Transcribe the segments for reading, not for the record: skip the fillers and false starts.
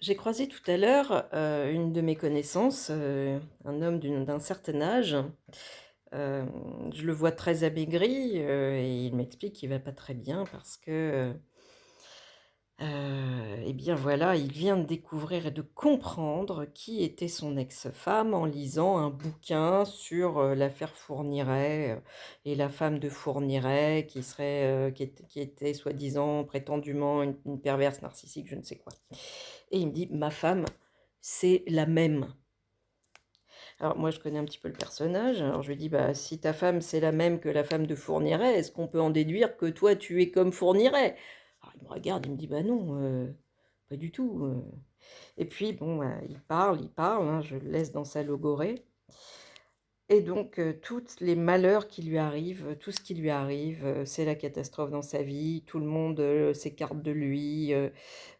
J'ai croisé tout à l'heure, une de mes connaissances, un homme d'un certain âge. Je le vois très amaigri, et il m'explique qu'il va pas très bien parce que, et bien voilà, il vient de découvrir et de comprendre qui était son ex-femme en lisant un bouquin sur, l'affaire Fourniret, et la femme de Fourniret qui était soi-disant, prétendument une perverse narcissique, je ne sais quoi. Et il me dit: «Ma femme, c'est la même». Alors moi, je connais un petit peu le personnage, alors je lui dis: «Bah, si ta femme, c'est la même que la femme de Fourniret, est-ce qu'on peut en déduire que toi, tu es comme Fourniret?» Alors il me regarde, il me dit: «Bah non, pas du tout, et puis bon, bah, il parle, hein, je le laisse dans sa logorée. Et donc, toutes les malheurs qui lui arrivent, tout ce qui lui arrive, c'est la catastrophe dans sa vie. Tout le monde, s'écarte de lui,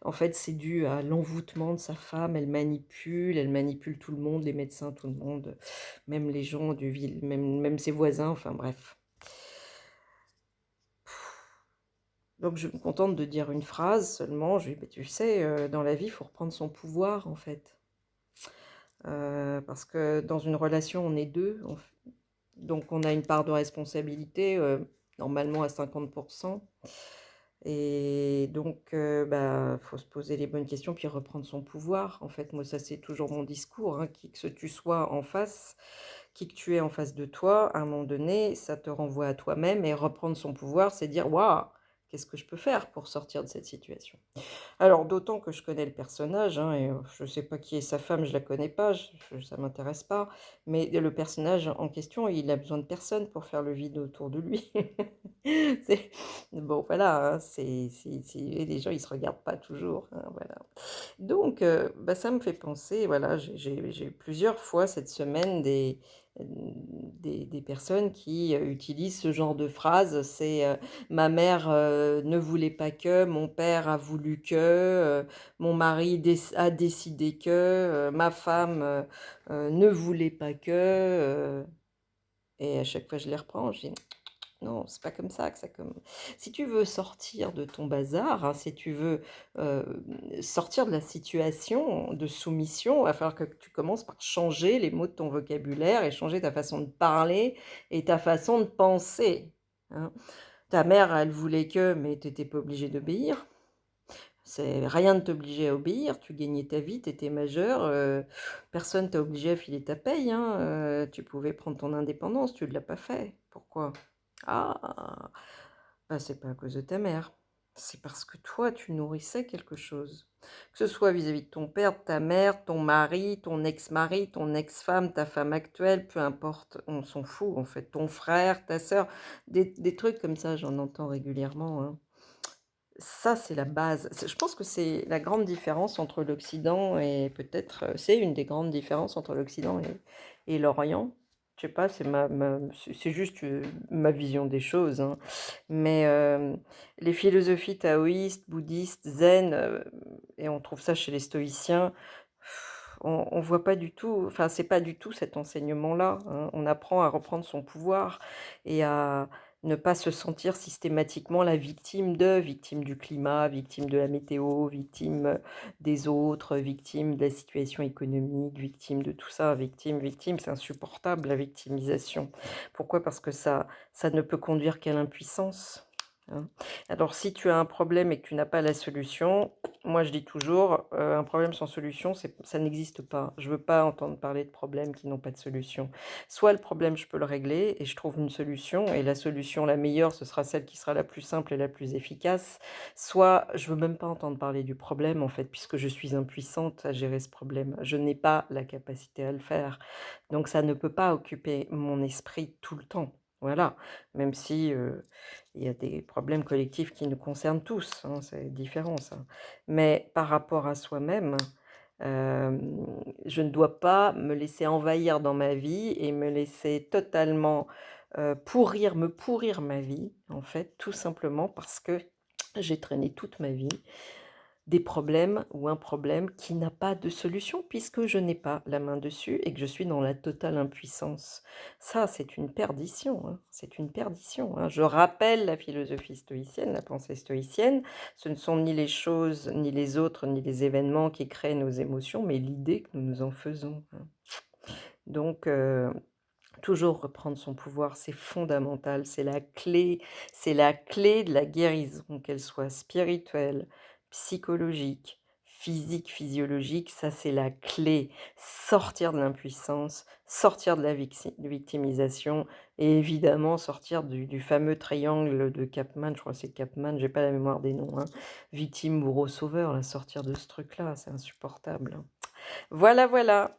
en fait, c'est dû à l'envoûtement de sa femme. Elle manipule tout le monde, les médecins, tout le monde, même les gens du ville, même ses voisins, enfin bref. Donc je me contente de dire une phrase seulement, je lui dis: «Beh, tu sais, dans la vie, il faut reprendre son pouvoir, en fait». Parce que dans une relation, on est 2. Donc on a une part de responsabilité, normalement à 50. Et donc bah, faut se poser les bonnes questions, puis reprendre son pouvoir. En fait, moi, ça, c'est toujours mon discours, hein, qui que tu sois en face, qui que tu es en face de toi, à un moment donné, ça te renvoie à toi-même et reprendre son pouvoir, c'est dire: «Waouh, qu'est-ce que je peux faire pour sortir de cette situation?» Alors d'autant que je connais le personnage, hein, et je ne sais pas qui est sa femme, je la connais pas, ça m'intéresse pas, mais le personnage en question, il a besoin de personne pour faire le vide autour de lui. C'est bon, voilà, hein, les gens, ils se regardent pas toujours, hein, voilà. Donc bah, ça me fait penser, voilà, j'ai eu plusieurs fois cette semaine des personnes qui, utilisent ce genre de phrase. C'est, «Ma mère, ne voulait pas que», «Mon père a voulu que», «Mon mari a décidé que», «Ma femme, ne voulait pas que», et à chaque fois je les reprends, je dis: non, c'est pas comme ça que ça comme si tu veux sortir de ton bazar, hein, si tu veux, sortir de la situation de soumission, il va falloir que tu commences par changer les mots de ton vocabulaire et changer ta façon de parler et ta façon de penser, hein. Ta mère, elle voulait que, mais tu étais pas obligé d'obéir. C'est rien ne t'obligeait à obéir, tu gagnais ta vie, tu étais majeur, personne t'a obligé à filer ta paye, hein, tu pouvais prendre ton indépendance, tu ne l'as pas fait. Pourquoi? Ah! Bah, c'est pas à cause de ta mère, c'est parce que toi, tu nourrissais quelque chose. Que ce soit vis-à-vis de ton père, de ta mère, ton mari, ton ex-femme, ta femme actuelle, peu importe, on s'en fout en fait, ton frère, ta sœur, des trucs comme ça, j'en entends régulièrement, hein. Ça, c'est la base. Je pense que c'est la grande différence entre l'Occident et peut-être, c'est une des grandes différences entre l'Occident et l'Orient. Je sais pas, c'est juste, ma vision des choses, hein. Mais, les philosophies taoïstes, bouddhistes, zen, et on trouve ça chez les stoïciens, on voit pas du tout, enfin, c'est pas du tout cet enseignement-là, hein. On apprend à reprendre son pouvoir et à ne pas se sentir systématiquement la victime du climat, victime de la météo, victime, des autres, victime de la situation économique, victime de tout ça, victime, c'est insupportable la victimisation. Pourquoi? Parce que ça ne peut conduire qu'à l'impuissance, hein. Alors si tu as un problème et que tu n'as pas la solution, moi je dis toujours, un problème sans solution, ça n'existe pas. Je veux pas entendre parler de problèmes qui n'ont pas de solution. Soit le problème, je peux le régler et je trouve une solution et la solution la meilleure, ce sera celle qui sera la plus simple et la plus efficace. Soit je veux même pas entendre parler du problème en fait, puisque je suis impuissante à gérer ce problème. Je n'ai pas la capacité à le faire. Donc ça ne peut pas occuper mon esprit tout le temps. Voilà, même si, il y a des problèmes collectifs qui nous concernent tous, hein, c'est différent ça. Mais par rapport à soi-même, je ne dois pas me laisser envahir dans ma vie et me laisser totalement, me pourrir ma vie, en fait, tout simplement parce que j'ai traîné toute ma vie des problèmes ou un problème qui n'a pas de solution puisque je n'ai pas la main dessus et que je suis dans la totale impuissance. Ça, c'est une perdition, hein, c'est une perdition, hein. Je rappelle la philosophie stoïcienne, la pensée stoïcienne, ce ne sont ni les choses, ni les autres, ni les événements qui créent nos émotions, mais l'idée que nous nous en faisons, hein. Donc toujours reprendre son pouvoir, c'est fondamental, c'est la clé de la guérison, qu'elle soit spirituelle, psychologique, physique, physiologique, ça c'est la clé. Sortir de l'impuissance, sortir de la victimisation et évidemment sortir du fameux triangle de Capman, je crois que c'est Capman, j'ai pas la mémoire des noms, hein. Victime, bourreau, sauveur, là, sortir de ce truc-là, c'est insupportable, hein. Voilà, voilà.